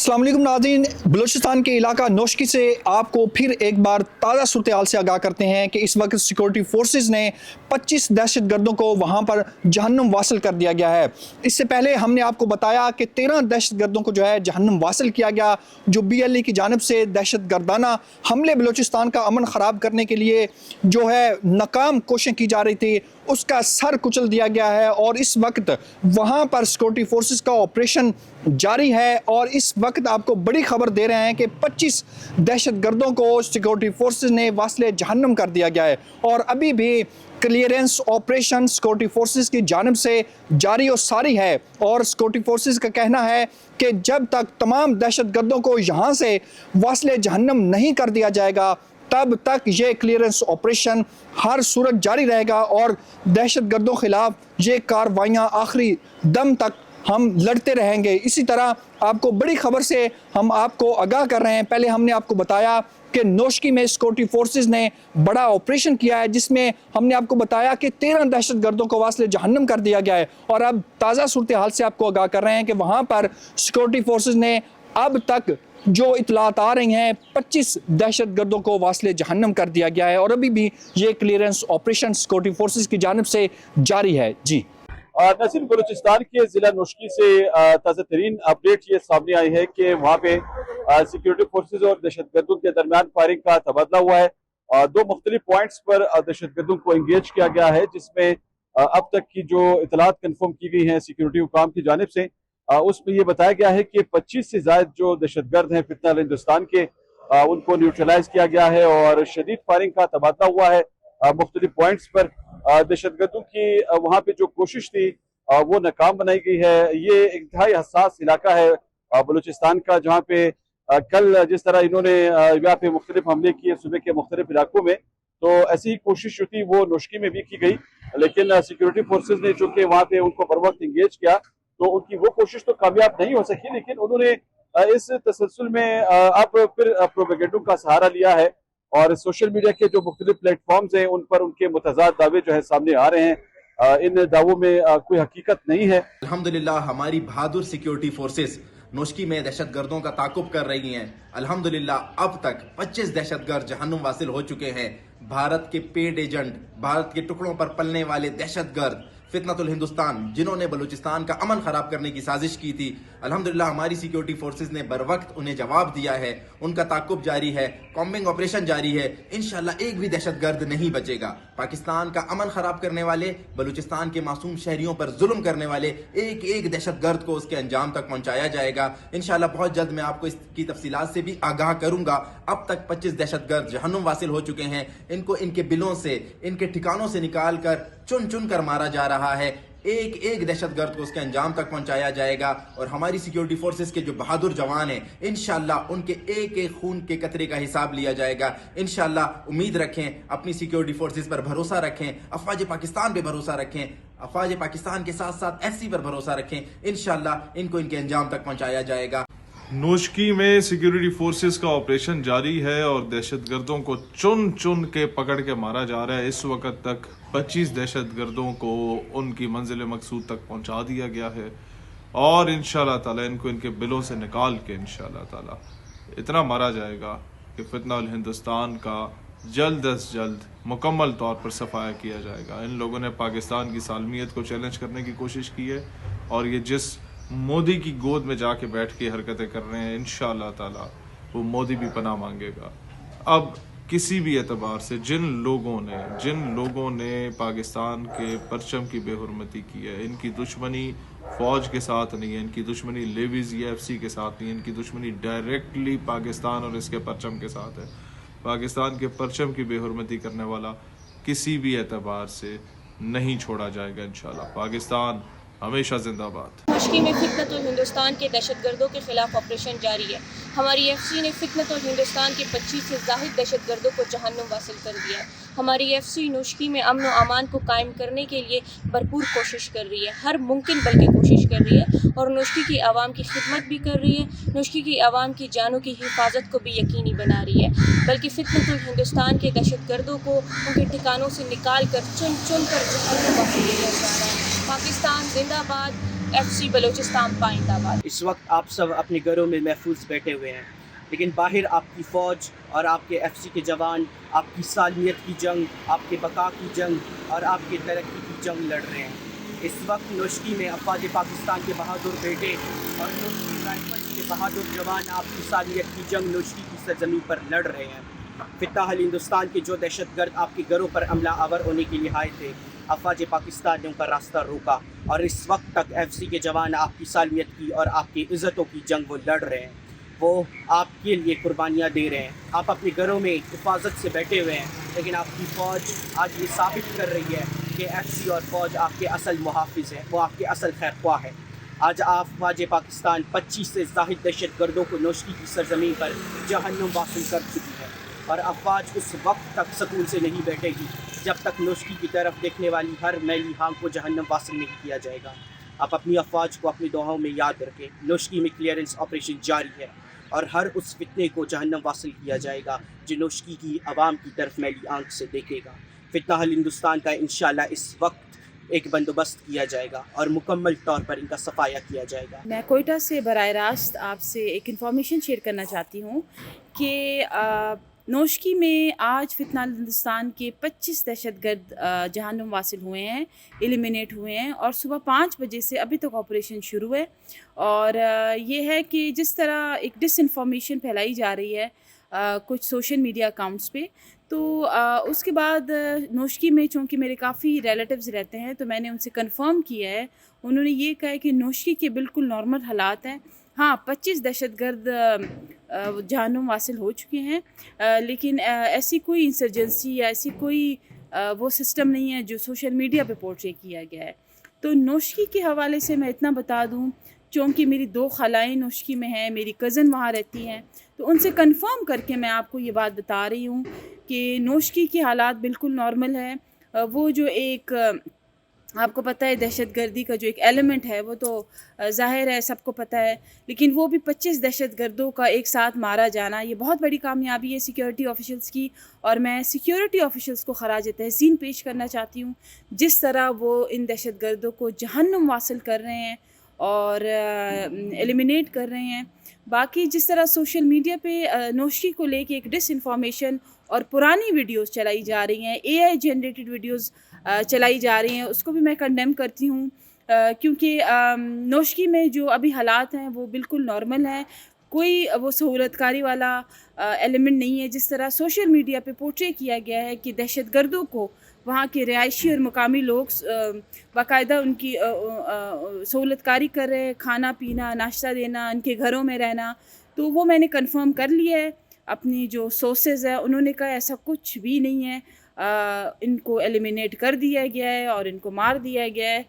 अस्सलाम वालेकुम नाज़रीन, बलूचिस्तान के इलाका नोशकी से आपको फिर एक बार ताज़ा सूरत हाल से आगाह करते हैं कि इस वक्त सिक्योरिटी फोर्सेस ने 25 दहशत गर्दों को वहाँ पर जहन्नुम वासिल कर दिया गया है। इससे पहले हमने आपको बताया कि 13 दहशत गर्दों को जो है जहन्नुम वासिल किया गया, जो BLE की जानिब से दहशत गर्दाना हमले बलूचिस्तान का अमन ख़राब करने के लिए जो है नाकाम कोशिशें की जा रही थी, उसका सर कुचल दिया गया है। और इस वक्त वहाँ पर सिक्योरिटी फोर्सेस का ऑपरेशन जारी है और इस वक्त आपको बड़ी खबर दे रहे हैं कि 25 दहशत गर्दों को सिक्योरिटी फोर्सेस ने वास्ले जहन्नुम कर दिया गया है। और अभी भी क्लियरेंस ऑपरेशन सिक्योरिटी फोर्सेस की जानिब से जारी और सारी है। और सिक्योरिटी फोर्सेस का कहना है कि जब तक तमाम दहशत गर्दों को यहाँ से वास्ले जहन्नुम नहीं कर दिया जाएगा, तब तक ये क्लियरेंस ऑपरेशन हर सूरत जारी रहेगा और दहशत गर्दों के खिलाफ ये कार्रवाइयाँ आखिरी दम तक हम लड़ते रहेंगे। इसी तरह आपको बड़ी खबर से हम आपको आगाह कर रहे हैं। पहले हमने आपको बताया कि नोशकी में सिक्योरिटी फोर्सेस ने बड़ा ऑपरेशन किया है, जिसमें हमने आपको बताया कि 13 दहशत गर्दों को वास्ले जहन्नुम कर दिया गया है। और अब ताज़ा सूरत हाल से आपको आगाह कर रहे हैं कि वहाँ पर सिक्योरिटी फोर्सेस ने अब तक जो इतलात आ रही हैं 25 दहशत गर्दों को वास्ले जहन्नुम कर दिया गया है और अभी भी ये क्लियरेंस ऑपरेशन सिक्योरिटी फोर्सेस की जानिब से जारी है। जी नसीर, बलूचिस्तान के जिला नोशकी से ताज़ा तरीन अपडेट ये सामने आई है कि वहाँ पे सिक्योरिटी फोर्सेज और दहशत गर्दों के दरमियान फायरिंग का तबादला हुआ है। दो मुख्तलिफ पॉइंट्स पर दहशत गर्दों को इंगेज किया गया है, जिसमें अब तक की जो इतलात कन्फर्म की गई हैं सिक्योरिटी हुकाम की जानिब से, उसमें ये बताया गया है कि 25 से ज़ायद जो दहशत गर्द हैं फितना अल हिंदुस्तान के, उनको न्यूट्रलाइज किया गया है और शदीद फायरिंग का तबादला हुआ है मुख्तलिफ पॉइंट्स पर। दहशत गर्दों की वहाँ पे जो कोशिश थी वो नाकाम बनाई गई है। ये इंतहाई हसास इलाका है बलूचिस्तान का, जहाँ पे कल जिस तरह इन्होंने यहाँ पे मुख्तलिफ हमले किए सूबे के मुख्तलिफ इलाकों में, तो ऐसी ही कोशिश जो थी वो नोशकी में भी की गई, लेकिन सिक्योरिटी फोर्सेज ने चूंकि वहाँ पे उनको बर वक्त इंगेज किया तो उनकी वो कोशिश तो कामयाब नहीं हो सकी। लेकिन उन्होंने इस तसलसल में अब फिर प्रोपेगेंडों का सहारा लिया है और सोशल मीडिया के जो मुख्तलिफ प्लेटफॉर्म्स हैं उन पर उनके मुतज़ाद दावे जो है सामने आ रहे हैं। इन दावों में कोई हकीकत नहीं है। अल्हम्दुलिल्लाह हमारी बहादुर सिक्योरिटी फोर्सेस नोशकी में दहशत गर्दों का ताकुब कर रही हैं। अल्हम्दुलिल्लाह अब तक 25 दहशत गर्द जहन्नुम वासिल हो चुके हैं। भारत के पेड एजेंट, भारत के टुकड़ों पर पलने वाले दहशत गर्द फितनतुल हिंदुस्तान, जिन्होंने बलूचिस्तान का अमन खराब करने की साजिश की थी, अल्हम्दुलिल्लाह हमारी सिक्योरिटी फोर्सेज ने बर वक्त उन्हें जवाब दिया है। उनका ताकुब जारी है, कॉम्बिंग ऑपरेशन जारी है। इंशाल्लाह एक भी दहशत गर्द नहीं बचेगा। पाकिस्तान का अमन खराब करने वाले, बलूचिस्तान के मासूम शहरियों पर जुल्म करने वाले एक एक दहशत गर्द को उसके अंजाम तक पहुंचाया जाएगा। इंशाल्लाह बहुत जल्द मैं आपको इसकी तफसीलात से भी आगाह करूंगा। अब तक 25 दहशत गर्द जहन्नुम वासिल हो चुके हैं। इनको इनके बिलों से, इनके ठिकानों से निकाल कर चुन चुन कर मारा जा रहा है। एक एक दहशत गर्द को उसके अंजाम तक पहुंचाया जाएगा और हमारी सिक्योरिटी फोर्सेस के जो बहादुर जवान हैं, इंशाल्लाह उनके एक एक खून के कतरे का हिसाब लिया जाएगा। इंशाल्लाह उम्मीद रखें, अपनी सिक्योरिटी फोर्सेस पर भरोसा रखें, अफवाज पाकिस्तान पे भरोसा रखें, अफवाज पाकिस्तान के साथ साथ SC पर भरोसा रखें। इंशाल्लाह इनको इनके अंजाम तक पहुंचाया जाएगा। नोशकी में सिक्योरिटी फोर्सेस का ऑपरेशन जारी है और दहशत गर्दों को चुन चुन के पकड़ के मारा जा रहा है। इस वक्त तक 25 दहशत गर्दों को उनकी मंजिल मकसूद तक पहुंचा दिया गया है और इंशाल्लाह ताला इनको इनके बिलों से निकाल के इंशाल्लाह ताला इतना मारा जाएगा कि फितना अल हिंदुस्तान का जल्द अज जल्द मुकम्मल तौर पर सफाया किया जाएगा। इन लोगों ने पाकिस्तान की सालमियत को चैलेंज करने की कोशिश की है और ये जिस मोदी की गोद में जाके बैठ के हरकतें कर रहे हैं, इंशाअल्लाह ताला वो मोदी भी पनाह मांगेगा। अब किसी भी एतबार से जिन लोगों ने पाकिस्तान के परचम की बेहुरमती की है, इनकी दुश्मनी फ़ौज के साथ नहीं है, इनकी दुश्मनी लेविज़ या FC के साथ नहीं है, इनकी दुश्मनी डायरेक्टली पाकिस्तान और इसके परचम के साथ है। पाकिस्तान के परचम की बेहुरमती करने वाला किसी भी एतबार से नहीं छोड़ा जाएगा। इंशाअल्लाह पाकिस्तान हमेशा जिंदाबाद। नोशकी में फितनतुल हिंदुस्तान के दहशत गर्दों के खिलाफ ऑपरेशन जारी है। हमारी FC ने फितनतुल हिंदुस्तान के 25 से ज़ाहिद दहशत गर्दों को जहन्नुम वासिल कर दिया है। हमारी FC नोशकी में अमन व अमान को कायम करने के लिए भरपूर कोशिश कर रही है, हर मुमकिन बल्कि कोशिश कर रही है और नोशकी की आवाम की खिदमत भी कर रही है। नोशकी की आवाम की जानों की हिफाजत को भी यकीनी बना रही है, बल्कि फितनतुल हिंदुस्तान के दहशत गर्दों को उनके ठिकानों से निकाल कर चुन चुन कर जहन्नुम वासिल किया जा रहा है। पाकिस्तान जिंदाबाद, FC बलूचिस्तान पाइंदाबाद। इस वक्त आप सब अपने घरों में महफूज बैठे हुए हैं, लेकिन बाहर आपकी फ़ौज और आपके FC के जवान आपकी सालमियत की जंग, आपके बका की जंग और आपके तरक्की की जंग लड़ रहे हैं। इस वक्त नोशकी में अफवाज पाकिस्तान के बहादुर बेटे और नोशकी राइफल्स के बहादुर जवान आपकी सालमियत की जंग नोशकी की सरजमीं पर लड़ रहे हैं। फित्ताह अल हिंदुस्तान के जो दहशतगर्द आपके घरों पर हमला आवर होने के लिए आए थे, अफवाज पाकिस्तान ने उनका रास्ता रोका और इस वक्त तक FC के जवान आपकी सालमियत की और आपकी इज़्ज़तों की जंग वो लड़ रहे हैं, वो आपके लिए कुर्बानियाँ दे रहे हैं। आप अपने घरों में हिफाजत से बैठे हुए हैं, लेकिन आपकी फ़ौज आज ये साबित कर रही है कि FC और फ़ौज आपके असल मुहाफ़िज़ है, वो आपके असल खैरख्वाह है। आज आप अफवाज पाकिस्तान 25 से ज़ाहिद दहशतगर्दों को नोशकी की सरजमीं पर जहन्नुम वासिल कर चुकी है और अफवाज उस वक्त तक सुकून से नहीं बैठेगी जब तक नोशकी की तरफ देखने वाली हर मैली आँख को जहन्नुम वासिल नहीं किया जाएगा। आप अपनी अफवाज को अपनी दुआओं में याद रखें। नोशकी में क्लियरेंस ऑपरेशन जारी है और हर उस फितने को जहन्नुम वासिल किया जाएगा जो नोशकी की आवाम की तरफ मैली आँख से देखेगा। फित्नाह अल हिंदुस्तान का इंशाअल्लाह इस वक्त एक बंदोबस्त किया जाएगा और मुकम्मल तौर पर इनका सफाया किया जाएगा। मैं कोयटा से बराह रास्त आपसे एक इन्फॉर्मेशन शेयर करना चाहती हूँ कि नोशकी में आज फित्नाह अल हिंदुस्तान के 25 दहशतगर्द जहन्नुम वासिल हुए हैं, एलिमिनेट हुए हैं और सुबह 5 बजे से अभी तक ऑपरेशन शुरू है। और ये है कि जिस तरह एक डिसइंफॉर्मेशन फैलाई जा रही है कुछ सोशल मीडिया अकाउंट्स पे, तो उसके बाद नोशकी में चूँकि मेरे काफ़ी रिलेटिव्स रहते हैं तो मैंने उनसे कंफर्म किया है। उन्होंने ये कहा है कि नोशकी के बिल्कुल नॉर्मल हालात हैं। हाँ, 25 दहशतगर्द जहन्नुम वासिल हो चुके हैं, लेकिन ऐसी कोई इंसर्जेंसी या ऐसी कोई वो सिस्टम नहीं है जो सोशल मीडिया पे पोर्ट्रे किया गया है। तो नोशकी के हवाले से मैं इतना बता दूं, चूँकि मेरी 2 खालाएँ नोशकी में हैं, मेरी कज़न वहाँ रहती हैं, तो उनसे कंफर्म करके मैं आपको ये बात बता रही हूँ कि नोशकी के हालात बिल्कुल नॉर्मल है। वो जो एक आपको पता है दहशतगर्दी का जो एक एलिमेंट है वो तो ज़ाहिर है सबको पता है, लेकिन वो भी 25 दहशतगर्दों का एक साथ मारा जाना ये बहुत बड़ी कामयाबी है सिक्योरिटी ऑफिशियल्स की। और मैं सिक्योरिटी ऑफिशियल्स को खराज तहसीन पेश करना चाहती हूँ जिस तरह वो इन दहशतगर्दों को जहन्नुम वासिल कर रहे हैं और एलिमिनेट कर रहे हैं। बाकी जिस तरह सोशल मीडिया पे नोशकी को लेके एक डिसइंफॉर्मेशन और पुरानी वीडियोस चलाई जा रही हैं, AI जनरेटेड वीडियोस चलाई जा रही हैं, उसको भी मैं कंडेम करती हूँ क्योंकि नोशकी में जो अभी हालात हैं वो बिल्कुल नॉर्मल हैं। कोई वो सहूलतकारी वाला एलिमेंट नहीं है जिस तरह सोशल मीडिया पे पोर्ट्रे किया गया है कि दहशतगर्दों को वहाँ के रिहायशी और मुकामी लोग बाकायदा उनकी सहूलतकारी कर रहे हैं, खाना पीना नाश्ता देना, उनके घरों में रहना। तो वो मैंने कंफर्म कर लिया है, अपनी जो सोर्सेज है उन्होंने कहा ऐसा कुछ भी नहीं है, इनको एलिमिनेट कर दिया गया है और इनको मार दिया गया है